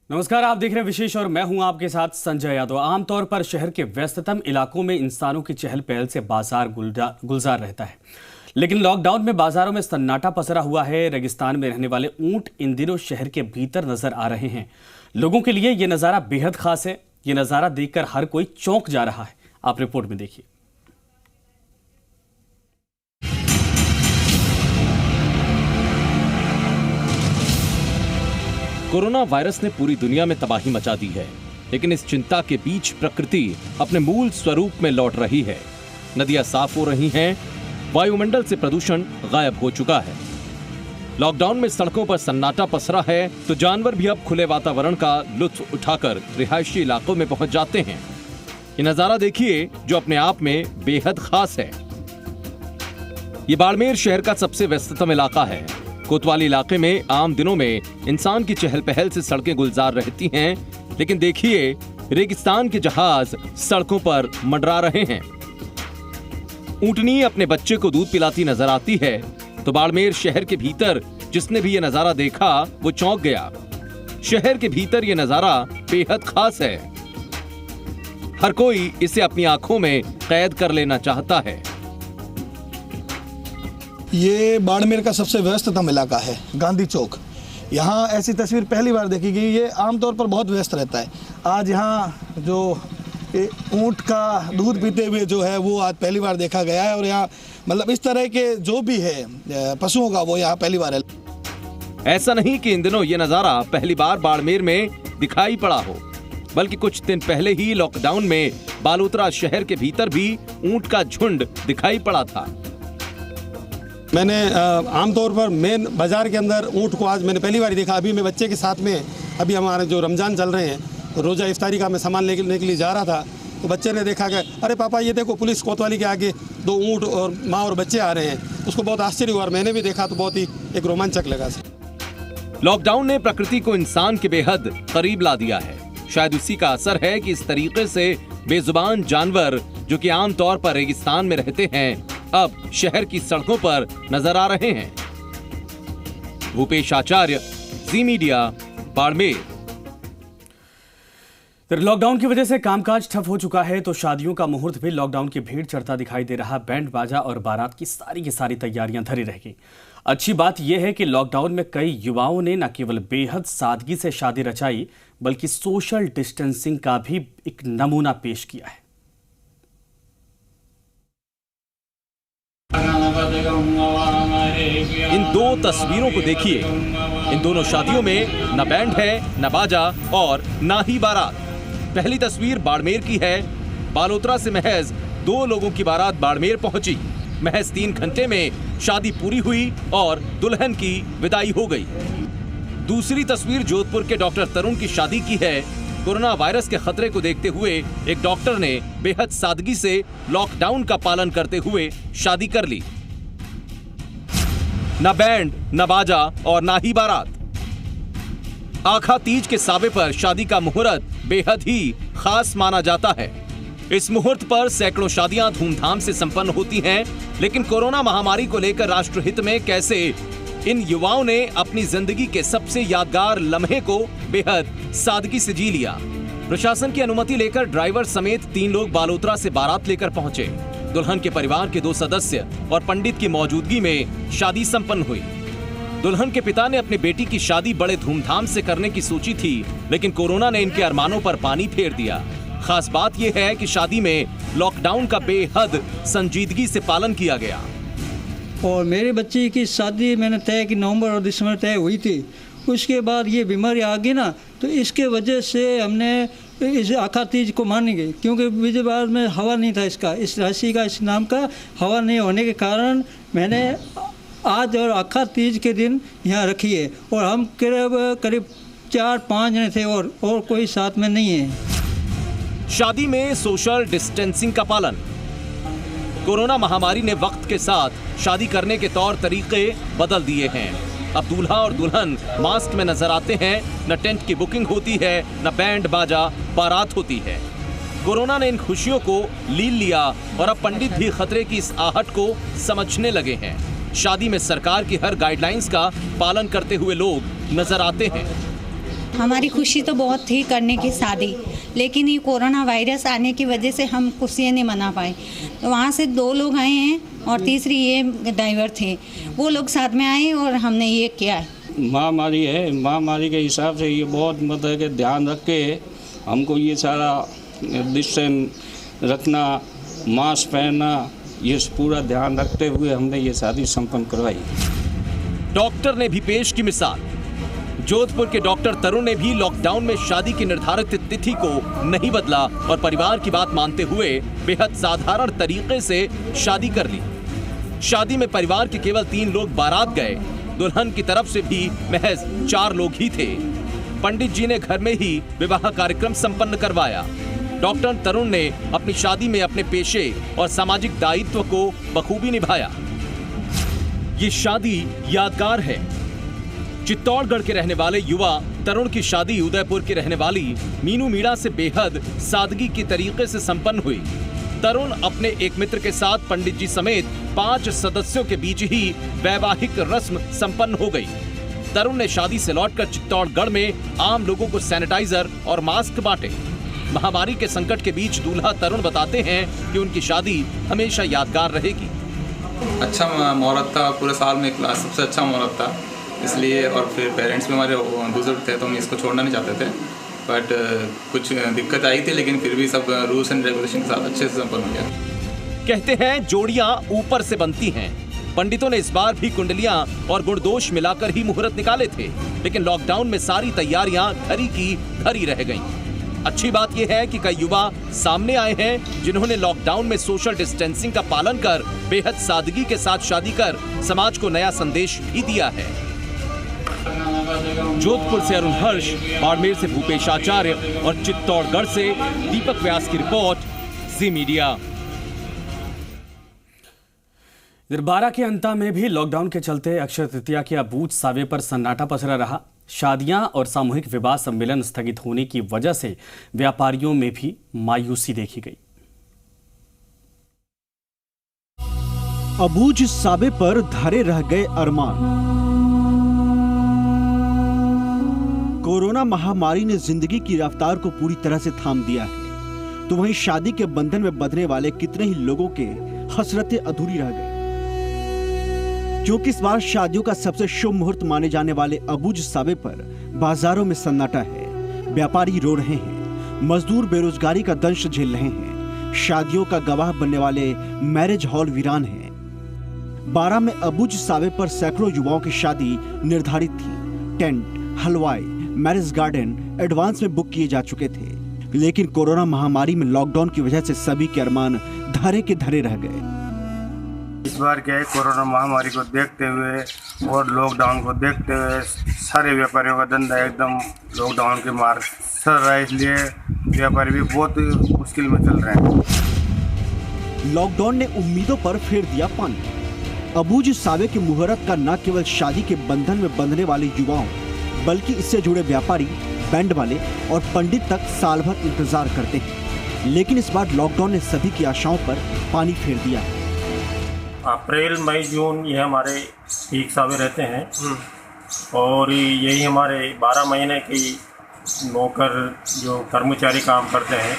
नमस्कार, आप देख रहे हैं विशेष और मैं हूं आपके साथ संजय यादव। आमतौर पर शहर के व्यस्ततम इलाकों में इंसानों की चहल पहल से बाजार गुलजार रहता है, लेकिन लॉकडाउन में बाजारों में सन्नाटा पसरा हुआ है। रेगिस्तान में रहने वाले ऊंट इन दिनों शहर के भीतर नजर आ रहे हैं। लोगों के लिए ये नज़ारा बेहद खास है। ये नज़ारा देखकर हर कोई चौंक जा रहा है। आप रिपोर्ट में देखिए। कोरोना वायरस ने पूरी दुनिया में तबाही मचा दी है, लेकिन इस चिंता के बीच प्रकृति अपने मूल स्वरूप में लौट रही है। नदियां साफ हो रही हैं, वायुमंडल से प्रदूषण गायब हो चुका है। लॉकडाउन में सड़कों पर सन्नाटा पसरा है, तो जानवर भी अब खुले वातावरण का लुत्फ उठाकर रिहायशी इलाकों में पहुंच जाते हैं। ये नजारा देखिए जो अपने आप में बेहद खास है। ये बाड़मेर शहर का सबसे व्यस्ततम इलाका है। कोतवाली इलाके में आम दिनों में इंसान की चहल पहल से सड़कें गुलजार रहती हैं, लेकिन देखिए रेगिस्तान के जहाज सड़कों पर मंडरा रहे हैं। ऊंटनी अपने बच्चे को दूध पिलाती नजर आती है, तो बाड़मेर शहर के भीतर जिसने भी ये नजारा देखा वो चौंक गया। शहर के भीतर ये नजारा बेहद खास है। हर कोई इसे अपनी आंखों में कैद कर लेना चाहता है। ये बाड़मेर का सबसे व्यस्ततम इलाका है, गांधी चौक। यहाँ ऐसी तस्वीर पहली बार देखी गई। ये आमतौर पर बहुत व्यस्त रहता है। आज यहाँ जो ऊंट का दूध पीते हुए जो है वो आज पहली बार देखा गया है, और यहाँ मतलब इस तरह के जो भी है पशुओं का वो यहाँ पहली बार है। ऐसा नहीं कि इन दिनों ये नजारा पहली बार बाड़मेर में दिखाई पड़ा हो, बल्कि कुछ दिन पहले ही लॉकडाउन में बालोतरा शहर के भीतर भी ऊंट का झुंड दिखाई पड़ा था। मैंने आमतौर पर मेन बाज़ार के अंदर ऊँट को आज मैंने पहली बार देखा। अभी मैं बच्चे के साथ में, अभी हमारे जो रमज़ान चल रहे हैं, तो रोज़ा इफ्तारी का मैं सामान लेने के लिए जा रहा था, तो बच्चे ने देखा कि अरे पापा ये देखो पुलिस कोतवाली के आगे 2 ऊँट और माँ और बच्चे आ रहे हैं। उसको बहुत आश्चर्य हुआ और मैंने भी देखा तो बहुत ही एक रोमांचक लगा। लॉकडाउन ने प्रकृति को इंसान के बेहद करीब ला दिया है। शायद उसी का असर है कि इस तरीके से बेजुबान जानवर जो कि आमतौर पर रेगिस्तान में रहते हैं, अब शहर की सड़कों पर नजर आ रहे हैं। भूपेश आचार्य, जी मीडिया, बाड़मेर। लॉकडाउन की वजह से कामकाज ठप हो चुका है, तो शादियों का मुहूर्त भी लॉकडाउन की भीड़ चढ़ता दिखाई दे रहा। बैंड बाजा और बारात की सारी तैयारियां धरी रह गई। अच्छी बात यह है कि लॉकडाउन में कई युवाओं ने न केवल बेहद सादगी से शादी रचाई, बल्कि सोशल डिस्टेंसिंग का भी एक नमूना पेश किया है। इन 2 तस्वीरों को देखिए। इन दोनों शादियों में न बैंड है, न बाजा और न ही बारात। पहली तस्वीर बाड़मेर की है। बालोतरा से महज 2 लोगों की बारात बाड़मेर पहुंची। महज 3 घंटे में शादी पूरी हुई और दुल्हन की विदाई हो गई। दूसरी तस्वीर जोधपुर के डॉक्टर तरुण की शादी की है। कोरोना वायरस के खतरे को देखते हुए एक डॉक्टर ने बेहद सादगी से लॉकडाउन का पालन करते हुए शादी कर ली। न बैंड, न बाजा और न ही बारात। आखा तीज के सावे पर शादी का मुहूर्त बेहद ही खास माना जाता है। इस मुहूर्त पर सैकड़ों शादियां धूमधाम से संपन्न होती हैं, लेकिन कोरोना महामारी को लेकर राष्ट्रहित में कैसे इन युवाओं ने अपनी जिंदगी के सबसे यादगार लम्हे को बेहद सादगी से जी लिया। प्रशासन की अनुमति लेकर ड्राइवर समेत 3 लोग बालोतरा से बारात लेकर पहुंचे। दुल्हन के परिवार के 2 सदस्य और पंडित की मौजूदगी में शादी संपन्न हुई। दुल्हन के पिता ने अपनी बेटी की शादी बड़े धूमधाम से करने की सोची थी, लेकिन कोरोना ने इनके अरमानों पर पानी फेर दिया। खास बात यह है कि शादी में लॉकडाउन का बेहद संजीदगी से पालन किया गया। और मेरे बच्चे की शादी मैंने तय की नवंबर और दिसंबर तय हुई थी। उसके बाद ये बीमारी आ गई ना, तो इसके वजह से हमने इस आखा तीज को मानी गई, क्योंकि विजय बार में हवा नहीं था इसका, इस राशि का, इस नाम का हवा नहीं होने के कारण मैंने आज और आखा तीज के दिन यहाँ रखी है। और हम करीब 4-5 जने थे और कोई साथ में नहीं है। शादी में सोशल डिस्टेंसिंग का पालन। कोरोना महामारी ने वक्त के साथ शादी करने के तौर तरीके बदल दिए हैं। अब दूल्हा और दुल्हन मास्क में नजर आते हैं, न टेंट की बुकिंग होती है, न बैंड बाजा बारात होती है। कोरोना ने इन खुशियों को लील लिया और अब पंडित भी खतरे की इस आहट को समझने लगे हैं। शादी में सरकार की हर गाइडलाइंस का पालन करते हुए लोग नजर आते हैं। हमारी खुशी तो बहुत थी करने की शादी, लेकिन ये कोरोना वायरस आने की वजह से हम खुशियाँ नहीं मना पाए। तो वहाँ से 2 लोग आए हैं और तीसरी ये ड्राइवर थे, वो लोग साथ में आए और हमने ये किया है। महामारी है, महामारी के हिसाब से ये बहुत मतलब कि ध्यान रख के हमको ये सारा डिस्टेंस रखना, मास्क पहनना, ये पूरा ध्यान रखते हुए हमने ये शादी संपन्न करवाई। डॉक्टर ने भी पेश की मिसाल। जोधपुर के डॉक्टर तरुण ने भी लॉकडाउन में शादी की निर्धारित तिथि को नहीं बदला और परिवार की बात मानते हुए बेहद साधारण तरीके से शादी कर ली। शादी में परिवार के केवल 3 लोग बारात गए, दुल्हन की तरफ से भी महज 4 लोग ही थे। पंडित जी ने घर में ही विवाह कार्यक्रम संपन्न करवाया। डॉक्टर तरुण ने अपनी शादी में अपने पेशे और सामाजिक दायित्व को बखूबी निभाया। ये शादी यादगार है। चित्तौड़गढ़ के रहने वाले युवा तरुण की शादी उदयपुर की रहने वाली मीनू मीणा से बेहद सादगी के तरीके से संपन्न हुई। तरुण अपने एक मित्र के साथ पंडित जी समेत 5 सदस्यों के बीच ही वैवाहिक रस्म संपन्न हो गई। तरुण ने शादी से लौटकर चित्तौड़गढ़ में आम लोगों को सैनिटाइजर और मास्क बांटे। महामारी के संकट के बीच दूल्हा तरुण बताते हैं कि उनकी शादी हमेशा यादगार रहेगी। अच्छा मुहूर्त था, पूरे साल में सबसे अच्छा मुहूर्त था, इसलिए। और फिर पेरेंट्स भी हमारे बुजुर्ग थे तो हम इसको छोड़ना नहीं चाहते थे, बट कुछ दिक्कत आई थी, लेकिन फिर भी सब रूल्स एंड रेगुलेशन के साथ अच्छे से संपन्न हो गया। कहते हैं जोड़ियां ऊपर से बनती हैं। पंडितों ने इस बार भी कुंडलियां और गुणदोष मिलाकर ही मुहूर्त निकाले थे, लेकिन लॉकडाउन में सारी तैयारियां घरी की घरी रह गईं। अच्छी बात यह है कि कई युवा सामने आए हैं जिन्होंने लॉकडाउन में सोशल डिस्टेंसिंग का पालन कर बेहद सादगी के साथ शादी कर समाज को नया संदेश भी दिया है। जोधपुर से अरुण हर्ष, बाड़मेर से भूपेश आचार्य और चित्तौड़गढ़ से दीपक व्यास की रिपोर्ट, जी मीडिया। इधर 12 के अंत में भी लॉकडाउन के चलते अक्षय तृतीया के अबूझ सावे पर सन्नाटा पसरा रहा। शादियां और सामूहिक विवाह सम्मेलन स्थगित होने की वजह से व्यापारियों में भी मायूसी देखी गई। अबूझ सावे पर धरे रह गए अरमान। कोरोना महामारी ने जिंदगी की रफ्तार को पूरी तरह से थाम दिया है, तो वहीं शादी के बंधन में बंधने वाले कितने ही लोगों के हसरतें अधूरी रह गई। क्योंकि इस बार शादियों का सबसे शुभ मुहूर्त माने जाने वाले अबूझ सावे पर बाजारों में सन्नाटा है। व्यापारी रो रहे हैं, मजदूर बेरोजगारी का दंश झेल रहे हैं, शादियों का गवाह बनने वाले मैरिज हॉल वीरान हैं। 12 में अबूझ सावे पर सैकड़ों युवाओं की शादी निर्धारित थी। टेंट, हलवाई, मैरिज गार्डन एडवांस में बुक किए जा चुके थे, लेकिन कोरोना महामारी में लॉकडाउन की वजह से सभी के अरमान धरे के धरे रह गए। इस बार क्या है, कोरोना महामारी को देखते हुए और लॉकडाउन को देखते हुए सारे व्यापारियों का धंधा एकदम लॉकडाउन के मार सर रहा है, इसलिए व्यापारी भी बहुत मुश्किल में चल रहे हैं। लॉकडाउन ने उम्मीदों पर फेर दिया पानी। अबूझ सावे के मुहूर्त का न केवल शादी के बंधन में बंधने वाले युवाओं, बल्कि इससे जुड़े व्यापारी, बैंड वाले और पंडित तक साल भर इंतजार करते हैं। लेकिन इस बार लॉकडाउन ने सभी की आशाओं पर पानी फेर दिया है। अप्रैल, मई, जून ये हमारे पीक सावे रहते हैं और यही हमारे 12 महीने की नौकर जो कर्मचारी काम करते हैं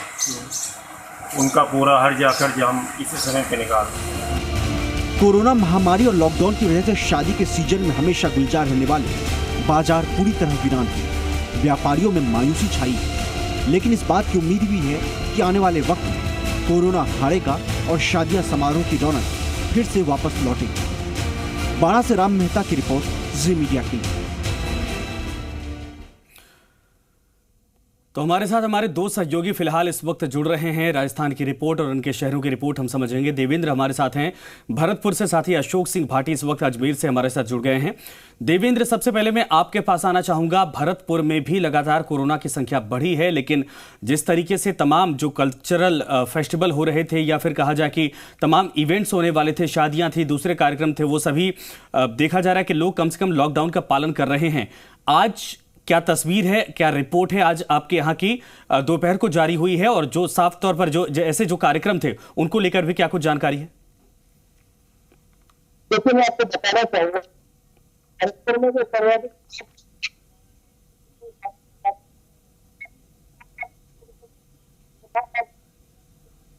उनका पूरा हर्जा खर्चा हम इसी समय पे निकालते हैं। कोरोना महामारी और लॉकडाउन की वजह से शादी के सीजन में हमेशा गुलजार रहने वाले बाजार पूरी तरह वीरान थे। व्यापारियों में मायूसी छाई है, लेकिन इस बात की उम्मीद भी है कि आने वाले वक्त में कोरोना हारेगा और शादियां समारोह की रौनक फिर से वापस लौटेगी। बाड़ा से राम मेहता की रिपोर्ट, जी मीडिया की। तो हमारे साथ हमारे 2 सहयोगी फिलहाल इस वक्त जुड़ रहे हैं। राजस्थान की रिपोर्ट और उनके शहरों की रिपोर्ट हम समझेंगे। देवेंद्र हमारे साथ हैं भरतपुर से, साथ ही अशोक सिंह भाटी इस वक्त अजमेर से हमारे साथ जुड़ गए हैं। देवेंद्र, सबसे पहले मैं आपके पास आना चाहूंगा। भरतपुर में भी लगातार कोरोना की संख्या बढ़ी है, लेकिन जिस तरीके से तमाम जो कल्चरल फेस्टिवल हो रहे थे या फिर कहा जाए कि तमाम इवेंट्स होने वाले थे, शादियां थी, दूसरे कार्यक्रम थे, वो सभी देखा जा रहा है कि लोग कम से कम लॉकडाउन का पालन कर रहे हैं। आज क्या तस्वीर है, क्या रिपोर्ट है आज आपके यहाँ की दोपहर को जारी हुई है, और जो साफ तौर पर जो ऐसे जो कार्यक्रम थे उनको लेकर भी क्या कुछ जानकारी है? देखिए, मैं आपको बताना चाहूंगा,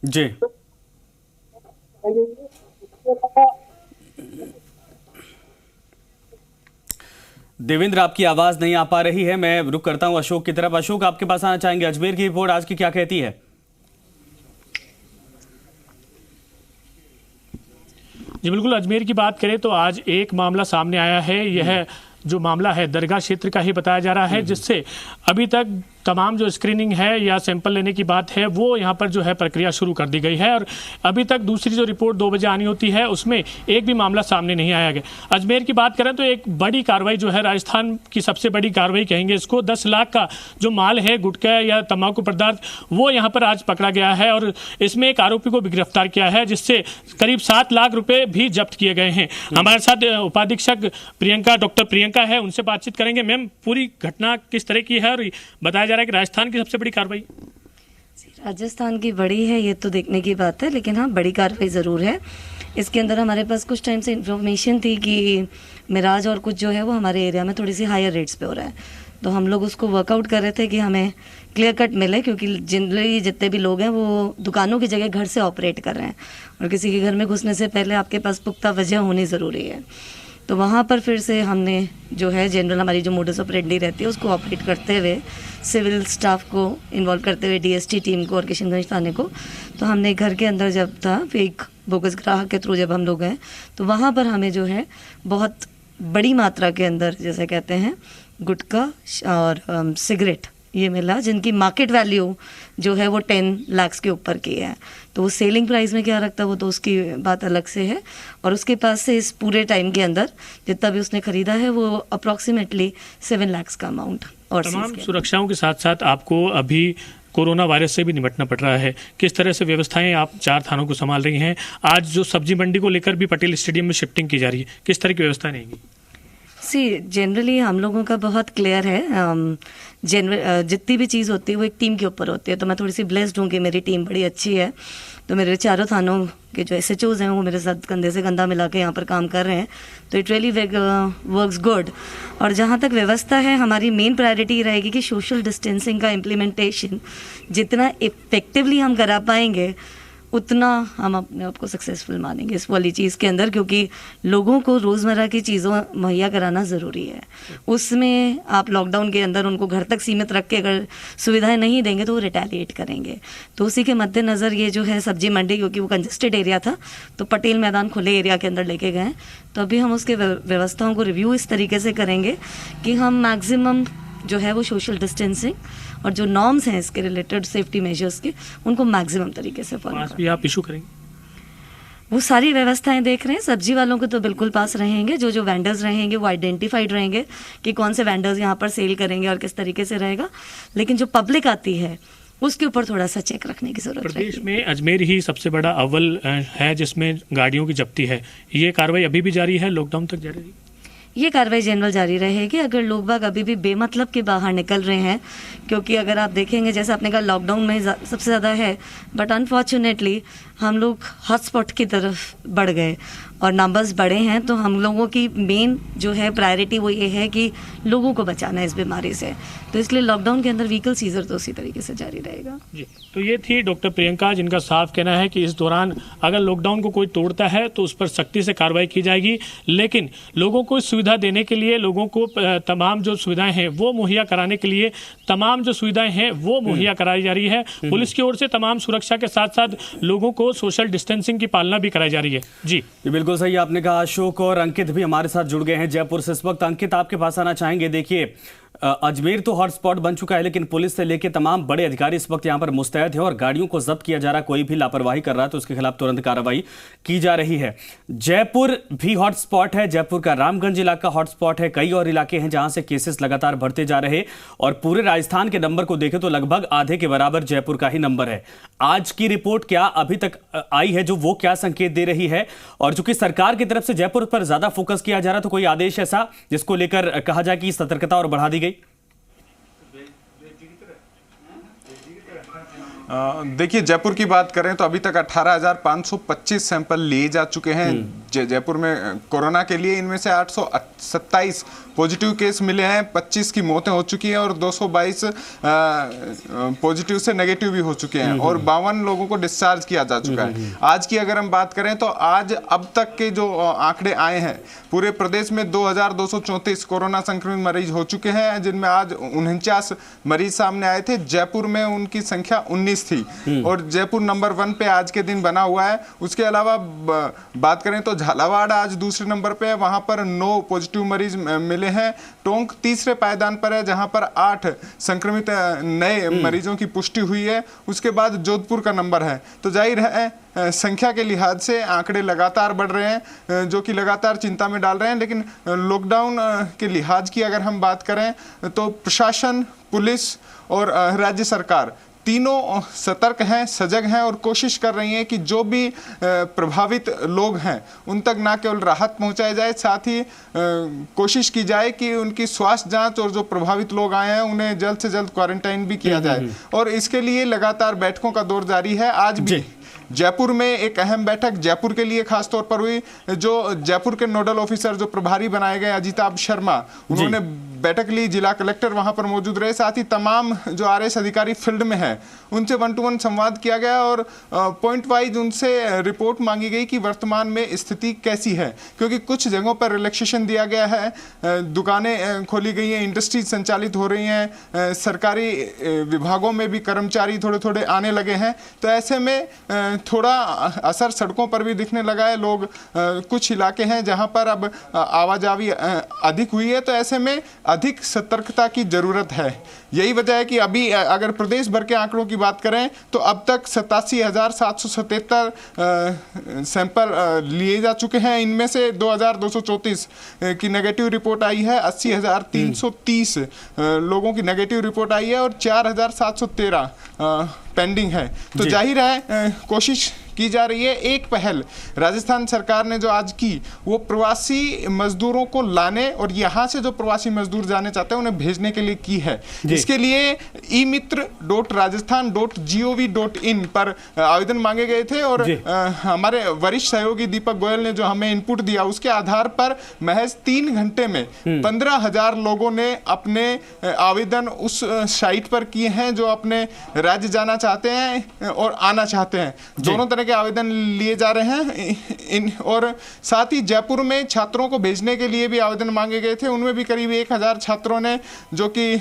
जी देवेंद्र, आपकी आवाज नहीं आ पा रही है। मैं रुक करता हूं अशोक की तरफ। अशोक, आपके पास आना चाहेंगे। अजमेर की रिपोर्ट आज की क्या कहती है? जी बिल्कुल, अजमेर की बात करें तो आज एक मामला सामने आया है। यह जो मामला है दरगाह क्षेत्र का ही बताया जा रहा है, जिससे अभी तक तमाम जो स्क्रीनिंग है या सैंपल लेने की बात है वो यहाँ पर जो है प्रक्रिया शुरू कर दी गई है और अभी तक दूसरी जो रिपोर्ट 2 बजे आनी होती है उसमें एक भी मामला सामने नहीं आया गया। अजमेर की बात करें तो एक बड़ी कार्रवाई जो है, राजस्थान की सबसे बड़ी कार्रवाई कहेंगे इसको, 10 लाख का जो माल है गुटखा या तंबाकू पदार्थ वो यहाँ पर आज पकड़ा गया है और इसमें एक आरोपी को भी गिरफ्तार किया है, जिससे करीब 7 लाख रुपए भी जब्त किए गए हैं। हमारे साथ उपाधीक्षक प्रियंका, डॉक्टर प्रियंका है, उनसे बातचीत करेंगे। मैम, पूरी घटना किस तरह की है और बताया जा रहा है कि राजस्थान की सबसे बड़ी कार्रवाई? राजस्थान की बड़ी है ये तो देखने की बात है, लेकिन हाँ बड़ी कार्रवाई ज़रूर है। इसके अंदर हमारे पास कुछ टाइम से इन्फॉर्मेशन थी कि मिराज और कुछ जो है वो हमारे एरिया में थोड़ी सी हायर रेट्स पे हो रहा है, तो हम लोग उसको वर्कआउट कर रहे थे कि हमें क्लियर कट मिले, क्योंकि जनरली जितने भी लोग हैं वो दुकानों की जगह घर से ऑपरेट कर रहे हैं और किसी के घर में घुसने से पहले आपके पास पुख्ता वजह होनी ज़रूरी है। तो वहाँ पर फिर से हमने जो है जनरल हमारी जो मोडस ऑपरेंडी रहती है उसको ऑपरेट करते हुए, सिविल स्टाफ को इन्वॉल्व करते हुए, डीएसटी टीम को और किशनगंज थाने को, तो हमने घर के अंदर जब था एक बोगस ग्राहक के थ्रू जब हम लोग गए तो वहाँ पर हमें जो है बहुत बड़ी मात्रा के अंदर जैसे कहते हैं गुटखा और सिगरेट ये मिला, जिनकी मार्केट वैल्यू जो है वो 10 लाख के ऊपर की है। तो वो सेलिंग प्राइस में क्या रखता है वो तो उसकी बात अलग से है, और उसके पास से इस पूरे टाइम के अंदर जितना भी उसने खरीदा है वो अप्रॉक्सीमेटली 7 लाख का अमाउंट। और तमाम सुरक्षाओं के साथ साथ आपको अभी कोरोना वायरस से भी निपटना पड़ रहा है, किस तरह से व्यवस्थाएं आप 4 थानों को संभाल रही हैं? आज जो सब्जी मंडी को लेकर भी पटेल स्टेडियम में शिफ्टिंग की जा रही है, किस तरह की व्यवस्थाएं रहेंगी? जनरली हम लोगों का बहुत क्लियर है, जितनी भी चीज़ होती है वो एक टीम के ऊपर होती है। तो मैं थोड़ी सी ब्लेस्ड हूँ कि मेरी टीम बड़ी अच्छी है, तो मेरे 4 थानों के जो SHOs हैं वो मेरे साथ कंधे से कंधा मिला के यहाँ पर काम कर रहे हैं, तो इट रियली वर्क्स गुड। और जहाँ तक व्यवस्था है, हमारी मेन प्रायोरिटी रहेगी कि सोशल डिस्टेंसिंग का इम्प्लीमेंटेशन जितना इफेक्टिवली हम करा पाएंगे उतना हम अपने आप को सक्सेसफुल मानेंगे इस वाली चीज़ के अंदर, क्योंकि लोगों को रोज़मर्रा की चीज़ों मुहैया कराना ज़रूरी है। उसमें आप लॉकडाउन के अंदर उनको घर तक सीमित रख के अगर सुविधाएं नहीं देंगे तो वो रिटेलिएट करेंगे। तो उसी के मद्देनज़र ये जो है सब्जी मंडी, क्योंकि वो कंजेस्टेड एरिया था तो पटेल मैदान खुले एरिया के अंदर लेके गए, तो अभी हम उसके व्यवस्थाओं को रिव्यू इस तरीके से करेंगे कि हम मैक्सिमम जो है वो सोशल डिस्टेंसिंग और जो नॉर्म्स हैं इसके रिलेटेड सेफ्टी मेजर्स के उनको मैक्सिमम तरीके से फॉलो करें। भी आप इशू करेंगे? वो सारी व्यवस्थाएं देख रहे हैं। सब्जी वालों को तो बिल्कुल पास रहेंगे, जो वेंडर्स रहेंगे वो आइडेंटिफाइड रहेंगे कि कौन से वेंडर्स यहाँ पर सेल करेंगे और किस तरीके से रहेगा, लेकिन जो पब्लिक आती है उसके ऊपर थोड़ा सा चेक रखने की जरूरत है। प्रदेश में अजमेर ही सबसे बड़ा अव्वल है जिसमें गाड़ियों की जब्ती है, ये कार्रवाई अभी भी जारी है, लॉकडाउन तक जारी रहेगी? ये कार्रवाई जनरल जारी रहेगी। अगर लोग बाग अभी भी बेमतलब के बाहर निकल रहे हैं, क्योंकि अगर आप देखेंगे जैसे आपने कहा लॉकडाउन में सबसे ज़्यादा है, बट अनफॉर्चुनेटली हम लोग हॉटस्पॉट की तरफ बढ़ गए और नंबर्स बढ़े हैं, तो हम लोगों की मेन जो है प्रायोरिटी वो ये है कि लोगों को बचाना है इस बीमारी से, तो इसलिए लॉकडाउन के अंदर व्हीकल सीजर तो उसी तरीके से जारी रहेगा। जी, तो ये थी डॉक्टर प्रियंका, जिनका साफ कहना है कि इस दौरान अगर लॉकडाउन को कोई तोड़ता है तो उस पर सख्ती से कार्रवाई की जाएगी, लेकिन लोगों को सुविधा देने के लिए, लोगों को तमाम जो सुविधाएं हैं वो मुहैया कराने के लिए तमाम जो सुविधाएं हैं वो मुहैया कराई जा रही है। पुलिस की ओर से तमाम सुरक्षा के साथ साथ लोगों को सोशल डिस्टेंसिंग की पालना भी कराई जा रही है। जी बिल्कुल सही आपने कहा। अशोक और अंकित भी हमारे साथ जुड़ गए हैं जयपुर से इस वक्त। अंकित, आपके पास आना चाहेंगे। देखिए, अजमेर तो हॉटस्पॉट बन चुका है, लेकिन पुलिस से लेकर तमाम बड़े अधिकारी इस वक्त यहां पर मुस्तैद है और गाड़ियों को जब्त किया जा रहा है। कोई भी लापरवाही कर रहा है तो उसके खिलाफ तुरंत कार्रवाई की जा रही है। जयपुर भी हॉटस्पॉट है, जयपुर का रामगंज इलाका हॉटस्पॉट है, कई और इलाके हैं जहां से केसेस लगातार बढ़ते जा रहे, और पूरे राजस्थान के नंबर को देखें तो लगभग आधे के बराबर जयपुर का ही नंबर है। आज की रिपोर्ट क्या अभी तक आई है जो वो क्या संकेत दे रही है? और चूंकि सरकार की तरफ से जयपुर पर ज्यादा फोकस किया जा रहा, तो कोई आदेश ऐसा जिसको लेकर कहा जाए कि सतर्कता और बढ़ा दी गई? देखिए, जयपुर की बात करें तो अभी तक 18,525 सैंपल लिए जा चुके हैं जयपुर में कोरोना के लिए। इनमें से 827 पॉजिटिव केस मिले हैं, 25 की मौतें हो चुकी हैं और 222 पॉजिटिव से नेगेटिव भी हो चुके हैं और 52 लोगों को डिस्चार्ज किया जा चुका है। आज की अगर हम बात करें तो आज अब तक के जो आंकड़े आए हैं, पूरे प्रदेश में 2,234 कोरोना संक्रमित मरीज हो चुके हैं, जिनमें आज 49 मरीज सामने आए थे। जयपुर में उनकी संख्या 19 थी और जयपुर नंबर 1 पे आज के दिन बना हुआ है। उसके अलावा बात करें तो झालावाड़ आज दूसरे नंबर पे है, वहां पर 9 पॉजिटिव मरीज मिले हैं। टोंक तीसरे पायदान पर है, जहां पर 8 संक्रमित नए मरीजों की पुष्टि हुई है। उसके बाद जोधपुर का नंबर है। तो जाहिर है संख्या के लिहाज से आंकड़े लगातार बढ़ रहे हैं, जो कि लगातार चिंता में डाल रहे हैं। लेकिन लॉकडाउन के लिहाज की अगर हम बात करें तो प्रशासन, पुलिस और राज्य सरकार तीनों सतर्क हैं, सजग हैं और कोशिश कर रही हैं कि जो भी प्रभावित लोग हैं उन तक ना केवल राहत पहुंचाई जाए, साथ ही कोशिश की जाए कि उनकी स्वास्थ्य जांच और जो प्रभावित लोग आए हैं उन्हें जल्द से जल्द क्वारंटाइन भी किया जाए। और इसके लिए लगातार बैठकों का दौर जारी है। आज भी जयपुर में एक अहम बैठक जयपुर के लिए खास तौर पर हुई। जो जयपुर के नोडल ऑफिसर जो प्रभारी बनाए गए अजिताभ शर्मा, उन्होंने बैठक ली। जिला कलेक्टर वहां पर मौजूद रहे, साथ ही तमाम जो आरएस अधिकारी फील्ड में हैं उनसे 1-to-1 संवाद किया गया और पॉइंट वाइज उनसे रिपोर्ट मांगी गई कि वर्तमान में स्थिति कैसी है, क्योंकि कुछ जगहों पर रिलैक्सेशन दिया गया है, दुकानें खोली गई हैं, इंडस्ट्रीज संचालित हो रही हैं, सरकारी विभागों में भी कर्मचारी थोड़े थोड़े आने लगे हैं। तो ऐसे में थोड़ा असर सड़कों पर भी दिखने लगा है। लोग कुछ इलाके हैं जहां पर अब आवाजाही अधिक हुई है, तो ऐसे में अधिक सतर्कता की जरूरत है। यही वजह है कि अभी अगर प्रदेश भर के आंकड़ों की बात करें तो अब तक 87,777 सैंपल लिए जा चुके हैं। इनमें से 2,234 की नेगेटिव रिपोर्ट आई है, 80,330 लोगों की नेगेटिव रिपोर्ट आई है और 4,713 पेंडिंग है। तो जाहिर है कोशिश की जा रही है। एक पहल राजस्थान सरकार ने जो आज की वो प्रवासी मजदूरों को लाने और यहाँ से जो प्रवासी मजदूर जाने चाहते हैं उन्हें भेजने के लिए की है। इसके लिए emiत्र.rajasthan.gov.in पर आवेदन मांगे गए थे और हमारे वरिष्ठ सहयोगी दीपक गोयल ने जो हमें इनपुट दिया उसके आधार पर महज 3 घंटे में 15,000 लोगों ने अपने आवेदन उस साइट पर किए हैं जो अपने राज्य जाना चाहते हैं और आना चाहते हैं। दोनों तरह के आवेदन लिए जा रहे हैं। और साथ ही जयपुर में छात्रों को भेजने के लिए भी आवेदन मांगे गए थे। उनमें भी करीब 1,000 छात्रों ने, जो कि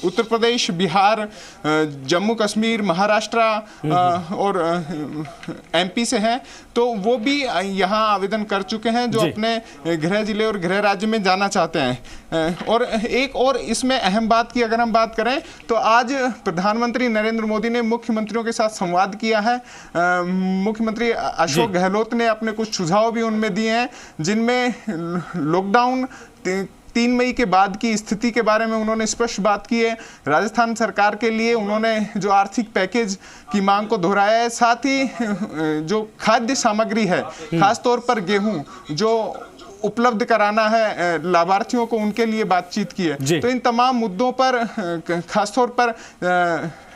उत्तर प्रदेश, बिहार, जम्मू कश्मीर, महाराष्ट्र और एमपी से हैं, तो वो भी यहाँ आवेदन कर चुके हैं जो अपने गृह जिले और गृह राज्य में जाना चाहते हैं। और एक और इसमें अहम बात की अगर हम बात करें तो आज प्रधानमंत्री नरेंद्र मोदी ने मुख्यमंत्रियों के साथ संवाद किया है। मुख्यमंत्री अशोक गहलोत ने अपने कुछ सुझाव भी उनमें दिए हैं, जिनमें लॉकडाउन 3 मई के बाद की स्थिति के बारे में उन्होंने स्पष्ट बात की है। राजस्थान सरकार के लिए उन्होंने जो आर्थिक पैकेज की मांग को दोहराया है, साथ ही जो खाद्य सामग्री है, खास तौर पर गेहूं जो उपलब्ध कराना है लाभार्थियों को, उनके लिए बातचीत की है। तो इन तमाम मुद्दों पर खासतौर पर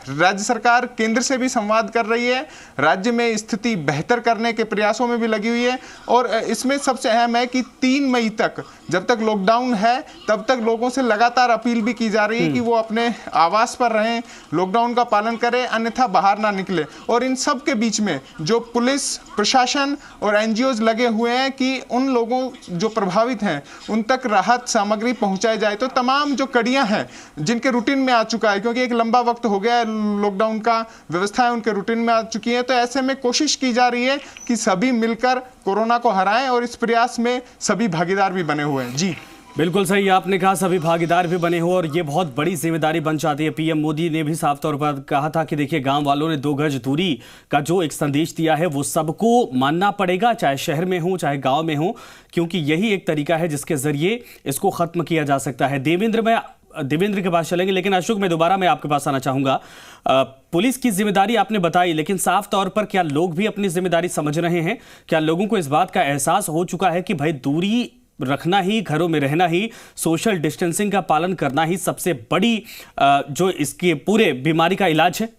राज्य सरकार केंद्र से भी संवाद कर रही है, राज्य में स्थिति बेहतर करने के प्रयासों में भी लगी हुई है। और इसमें सबसे अहम है कि 3 मई तक, जब तक लॉकडाउन है तब तक लोगों से लगातार अपील भी की जा रही है कि वो अपने आवास पर रहें, लॉकडाउन का पालन करें, अन्यथा बाहर ना निकले। और इन सब के बीच में जो पुलिस प्रशासन और एनजीओज लगे हुए हैं कि उन लोगों जो प्रभावित हैं उन तक राहत सामग्री पहुंचाई जाए। तो तमाम जो कड़ियां हैं जिनके रूटीन में आ चुका है, क्योंकि एक लंबा वक्त हो गया है लॉकडाउन का, व्यवस्थाएं उनके रूटीन में आ चुकी है, तो ऐसे में कोशिश की जा रही है कि सभी मिलकर कोरोना को हराएं और इस प्रयास में सभी भागीदार भी बने हुए हैं। जी बिल्कुल सही आपने कहा, सभी भागीदार भी बने हो और ये बहुत बड़ी जिम्मेदारी बन जाती है। पीएम मोदी ने भी साफ तौर पर कहा था कि देखिए गांव वालों ने 2 गज दूरी का जो एक संदेश दिया है वो सबको मानना पड़ेगा, चाहे शहर में हो चाहे गांव में हो, क्योंकि यही एक तरीका है जिसके जरिए इसको खत्म किया जा सकता है। देवेंद्र के पास चलेंगे, लेकिन अशोक मैं दोबारा मैं आपके पास आना चाहूंगा। पुलिस की जिम्मेदारी आपने बताई, लेकिन साफ तौर पर क्या लोग भी अपनी जिम्मेदारी समझ रहे हैं? क्या लोगों को इस बात का एहसास हो चुका है कि भाई दूरी रखना ही, घरों में रहना ही, सोशल डिस्टेंसिंग का पालन करना ही सबसे बड़ी जो इसके पूरे बीमारी का इलाज है?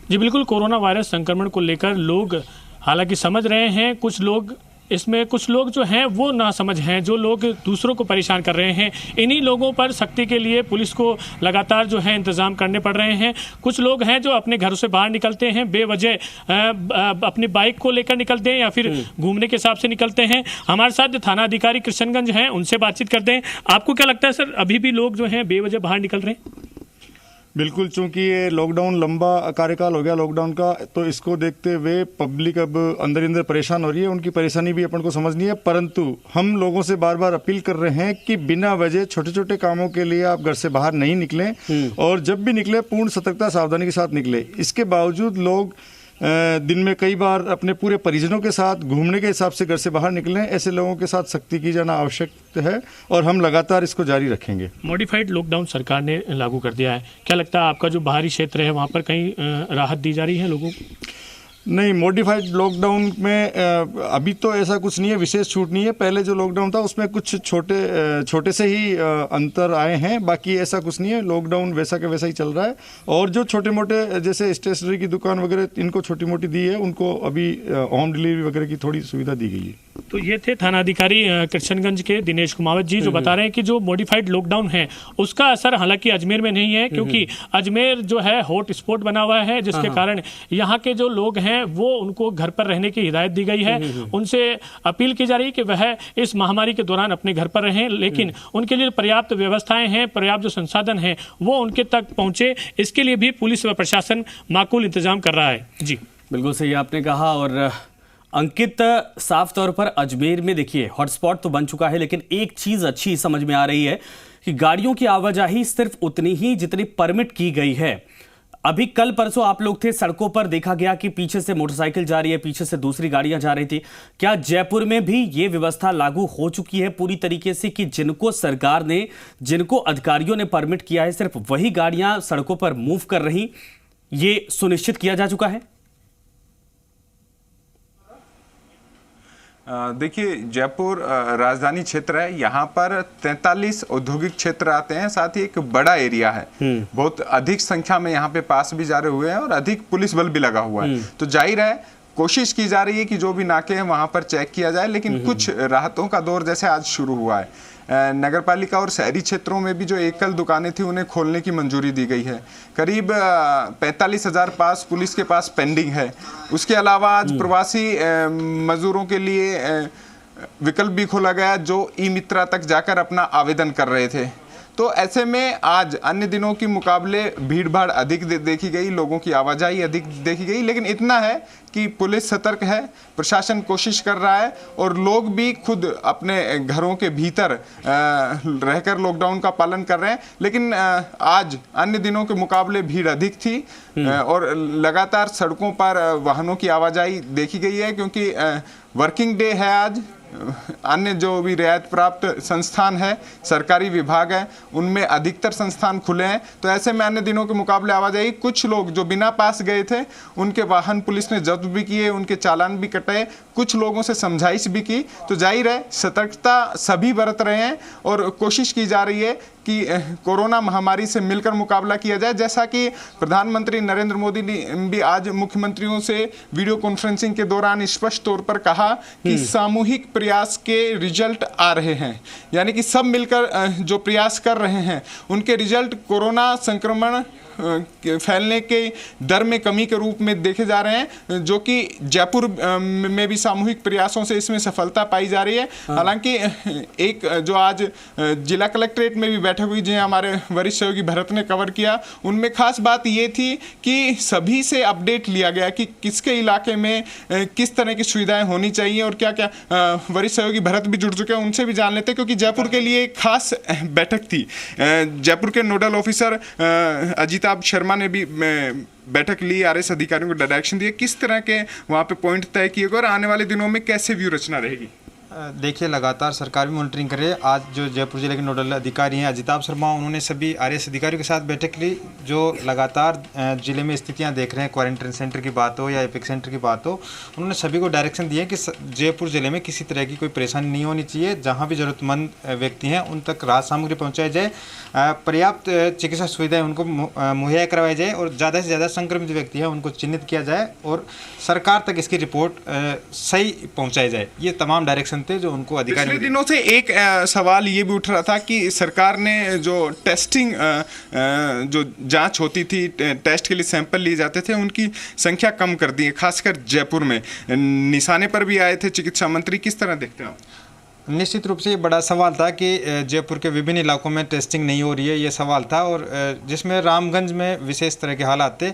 जी बिल्कुल, कोरोना वायरस संक्रमण को लेकर लोग हालांकि समझ रहे हैं, कुछ लोग इसमें कुछ लोग जो हैं वो ना समझ हैं, जो लोग दूसरों को परेशान कर रहे हैं। इन्हीं लोगों पर सख्ती के लिए पुलिस को लगातार जो है इंतजाम करने पड़ रहे हैं। कुछ लोग हैं जो अपने घरों से बाहर निकलते हैं, बेवजह अपनी बाइक को लेकर निकलते हैं या फिर घूमने के हिसाब से निकलते हैं। हमारे साथ थाना अधिकारी कृष्णगंज हैं, उनसे बातचीत करते हैं। आपको क्या लगता है सर, अभी भी लोग जो हैं बेवजह बाहर निकल रहे हैं? बिल्कुल, चूंकि ये लॉकडाउन लंबा कार्यकाल हो गया लॉकडाउन का, तो इसको देखते हुए पब्लिक अब अंदर अंदर परेशान हो रही है। उनकी परेशानी भी अपन को समझनी है, परंतु हम लोगों से बार बार अपील कर रहे हैं कि बिना वजह छोटे छोटे कामों के लिए आप घर से बाहर नहीं निकलें, और जब भी निकले पूर्ण सतर्कता सावधानी के साथ निकले। इसके बावजूद लोग दिन में कई बार अपने पूरे परिजनों के साथ घूमने के हिसाब से घर से बाहर निकलें। ऐसे लोगों के साथ सख्ती की जाना आवश्यक है और हम लगातार इसको जारी रखेंगे। मॉडिफाइड लॉकडाउन सरकार ने लागू कर दिया है, क्या लगता है आपका जो बाहरी क्षेत्र है वहाँ पर कहीं राहत दी जा रही है लोगों को? नहीं, मॉडिफाइड लॉकडाउन में अभी तो ऐसा कुछ नहीं है, विशेष छूट नहीं है। पहले जो लॉकडाउन था उसमें कुछ छोटे से ही अंतर आए हैं, बाकी ऐसा कुछ नहीं है। लॉकडाउन वैसा के वैसा ही चल रहा है, और जो छोटे मोटे जैसे स्टेशनरी की दुकान वगैरह इनको छोटी मोटी दी है, उनको अभी होम डिलीवरी वगैरह की थोड़ी सुविधा दी गई है। तो ये थे थाना अधिकारी कृष्णगंज के दिनेश कुमावत जी, जो बता रहे हैं कि जो मॉडिफाइड लॉकडाउन है उसका असर हालांकि अजमेर में नहीं है, क्योंकि अजमेर जो है हॉट स्पॉट बना हुआ है, जिसके कारण यहाँ के जो लोग हैं वो उनको घर पर रहने की हिदायत दी गई है। उनसे अपील की जा रही है कि वह इस महामारी के दौरान अपने घर पर रहें, लेकिन उनके लिए पर्याप्त व्यवस्थाएं हैं, पर्याप्त जो संसाधन हैं वो उनके तक पहुंचे, इसके लिए भी पुलिस व प्रशासन माकूल इंतजाम कर रहा है। जी बिल्कुल सही आपने कहा। और अंकित, साफ तौर पर अजमेर में देखिए हॉटस्पॉट तो बन चुका है, लेकिन एक चीज अच्छी समझ में आ रही है कि गाड़ियों की आवाजाही सिर्फ उतनी ही जितनी परमिट की गई है। अभी कल परसों आप लोग थे, सड़कों पर देखा गया कि पीछे से मोटरसाइकिल जा रही है, पीछे से दूसरी गाड़ियां जा रही थी। क्या जयपुर में भी ये व्यवस्था लागू हो चुकी है पूरी तरीके से कि जिनको सरकार ने, जिनको अधिकारियों ने परमिट किया है, सिर्फ वही गाड़ियां सड़कों पर मूव कर रही, ये सुनिश्चित किया जा चुका है? देखिए, जयपुर राजधानी क्षेत्र है, यहाँ पर 43 औद्योगिक क्षेत्र आते हैं, साथ ही एक बड़ा एरिया है। बहुत अधिक संख्या में यहाँ पे पास भी जारी हुए हैं और अधिक पुलिस बल भी लगा हुआ है। तो जाहिर है कोशिश की जा रही है कि जो भी नाके हैं वहाँ पर चेक किया जाए, लेकिन कुछ राहतों का दौर जैसे आज शुरू हुआ है। नगरपालिका और शहरी क्षेत्रों में भी जो एकल दुकानें थी उन्हें खोलने की मंजूरी दी गई है। करीब 45,000 पास पुलिस के पास पेंडिंग है। उसके अलावा आज प्रवासी मजदूरों के लिए विकल्प भी खोला गया, जो ई मित्रा तक जाकर अपना आवेदन कर रहे थे। तो ऐसे में आज अन्य दिनों के मुकाबले भीड़ भाड़ अधिक देखी गई, लोगों की आवाजाही अधिक देखी गई, लेकिन इतना है कि पुलिस सतर्क है, प्रशासन कोशिश कर रहा है और लोग भी खुद अपने घरों के भीतर रहकर लॉकडाउन का पालन कर रहे हैं। लेकिन आज अन्य दिनों के मुकाबले भीड़ अधिक थी और लगातार सड़कों पर वाहनों की आवाजाही देखी गई है, क्योंकि वर्किंग डे है आज। अन्य जो भी रियायत प्राप्त संस्थान है, सरकारी विभाग है, उनमें अधिकतर संस्थान खुले हैं। तो ऐसे में अन्य दिनों के मुकाबले आवाजाही, कुछ लोग जो बिना पास गए थे उनके वाहन पुलिस ने जब्त भी किए, उनके चालान भी कटे, कुछ लोगों से समझाइश भी की। तो जाहिर है सतर्कता सभी बरत रहे हैं और कोशिश की जा रही है कि कोरोना महामारी से मिलकर मुकाबला किया जाए। जैसा कि प्रधानमंत्री नरेंद्र मोदी ने भी आज मुख्यमंत्रियों से वीडियो कॉन्फ्रेंसिंग के दौरान स्पष्ट तौर पर कहा कि सामूहिक प्रयास के रिजल्ट आ रहे हैं, यानी कि सब मिलकर जो प्रयास कर रहे हैं उनके रिजल्ट कोरोना संक्रमण फैलने के दर में कमी के रूप में देखे जा रहे हैं, जो कि जयपुर में भी सामूहिक प्रयासों से इसमें सफलता पाई जा रही है। हालांकि एक जो आज जिला कलेक्ट्रेट में भी बैठक हुई, जिन्हें हमारे वरिष्ठ सहयोगी भरत ने कवर किया, उनमें खास बात ये थी कि सभी से अपडेट लिया गया कि किसके इलाके में किस तरह की सुविधाएं होनी चाहिए और क्या क्या। वरिष्ठ सहयोगी भरत भी जुड़ चुके हैं, उनसे भी जान लेते हैं, क्योंकि जयपुर के लिए एक खास बैठक थी। जयपुर के नोडल ऑफिसर अजिताभ शर्मा ने भी बैठक ली, आरएस अधिकारियों को डायरेक्शन दिए, किस तरह के वहाँ पे पॉइंट तय किए गए और आने वाले दिनों में कैसे व्यू रचना रहेगी। देखिए, लगातार सरकार भी मॉनिटरिंग कर रही है। आज जो जयपुर जिले के नोडल अधिकारी हैं अजिताभ शर्मा, उन्होंने सभी आरएस अधिकारियों के साथ बैठक ली, जो लगातार जिले में स्थितियां देख रहे हैं, क्वारंटाइन सेंटर की बात हो या एपिक सेंटर की बात हो। उन्होंने सभी को डायरेक्शन दिए कि जयपुर जिले में किसी तरह की कोई परेशानी नहीं होनी चाहिए। जहाँ भी ज़रूरतमंद व्यक्ति हैं उन तक राहत सामग्री पहुँचाई जाए, पर्याप्त चिकित्सा सुविधाएँ उनको मुहैया करवाई जाए और ज़्यादा से ज़्यादा संक्रमित व्यक्ति हैं उनको चिन्हित किया जाए और सरकार तक इसकी रिपोर्ट सही पहुंचाई जाए। ये तमाम डायरेक्शन थे जो उनको अधिकारी। पिछले दिनों से एक सवाल ये भी उठ रहा था कि सरकार ने जो टेस्टिंग जो जांच होती थी, टेस्ट के लिए सैंपल लिए जाते थे, उनकी संख्या कम कर दी है, खासकर जयपुर में। निशाने पर भी आए थे चिकित्सा मंत्री, किस तरह देखते हैं आप? निश्चित रूप से ये बड़ा सवाल था कि जयपुर के विभिन्न इलाकों में टेस्टिंग नहीं हो रही है, ये सवाल था। और जिसमें रामगंज में विशेष तरह के हालात थे।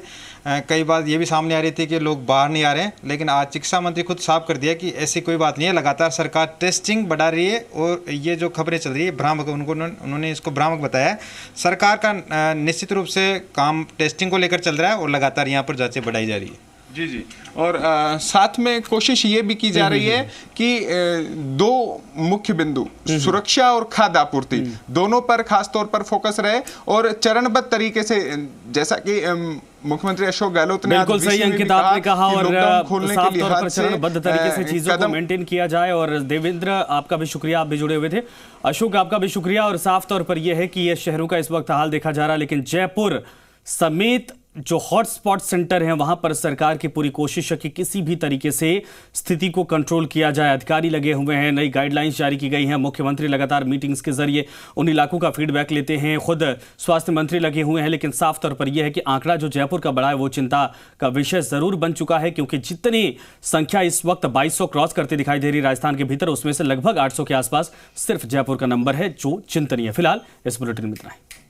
कई बार ये भी सामने आ रही थी कि लोग बाहर नहीं आ रहे हैं, लेकिन आज चिकित्सा मंत्री खुद साफ कर दिया कि ऐसी कोई बात नहीं है। लगातार सरकार टेस्टिंग बढ़ा रही है और ये जो खबरें चल रही है भ्रामक, उन्होंने इसको भ्रामक बताया। सरकार का निश्चित रूप से काम टेस्टिंग को लेकर चल रहा है और लगातार यहाँ पर जाँचें बढ़ाई जा रही है। जी जी। और साथ में कोशिश ये भी की जा रही है कि दो मुख्य बिंदु, सुरक्षा और खाद्य आपूर्ति, दोनों पर खास तौर पर फोकस रहे और चरणबद्ध तरीके से, जैसा कि मुख्यमंत्री अशोक गहलोत ने बिल्कुल सही अंकित आपने कहा और साफ तौर पर चरणबद्ध तरीके से चीजों को मेंटेन किया जाए। और देवेंद्र, आपका भी शुक्रिया, आप भी जुड़े हुए थे। अशोक, आपका भी शुक्रिया। और साफ तौर पर यह है कि यह शहरों का इस वक्त हाल देखा जा रहा है, लेकिन जयपुर समेत जो हॉटस्पॉट सेंटर हैं वहां पर सरकार की पूरी कोशिश है कि किसी भी तरीके से स्थिति को कंट्रोल किया जाए। अधिकारी लगे हुए हैं, नई गाइडलाइंस जारी की गई हैं, मुख्यमंत्री लगातार मीटिंग्स के जरिए उन इलाकों का फीडबैक लेते हैं, खुद स्वास्थ्य मंत्री लगे हुए हैं। लेकिन साफ तौर पर यह है कि आंकड़ा जो जयपुर का बढ़ा है वो चिंता का विषय जरूर बन चुका है, क्योंकि जितनी संख्या इस वक्त 2200 क्रॉस करती दिखाई दे रही राजस्थान के भीतर, उसमें से लगभग 800 के आसपास सिर्फ जयपुर का नंबर है, जो चिंतनीय। फिलहाल इस बुलेटिन में इतना है।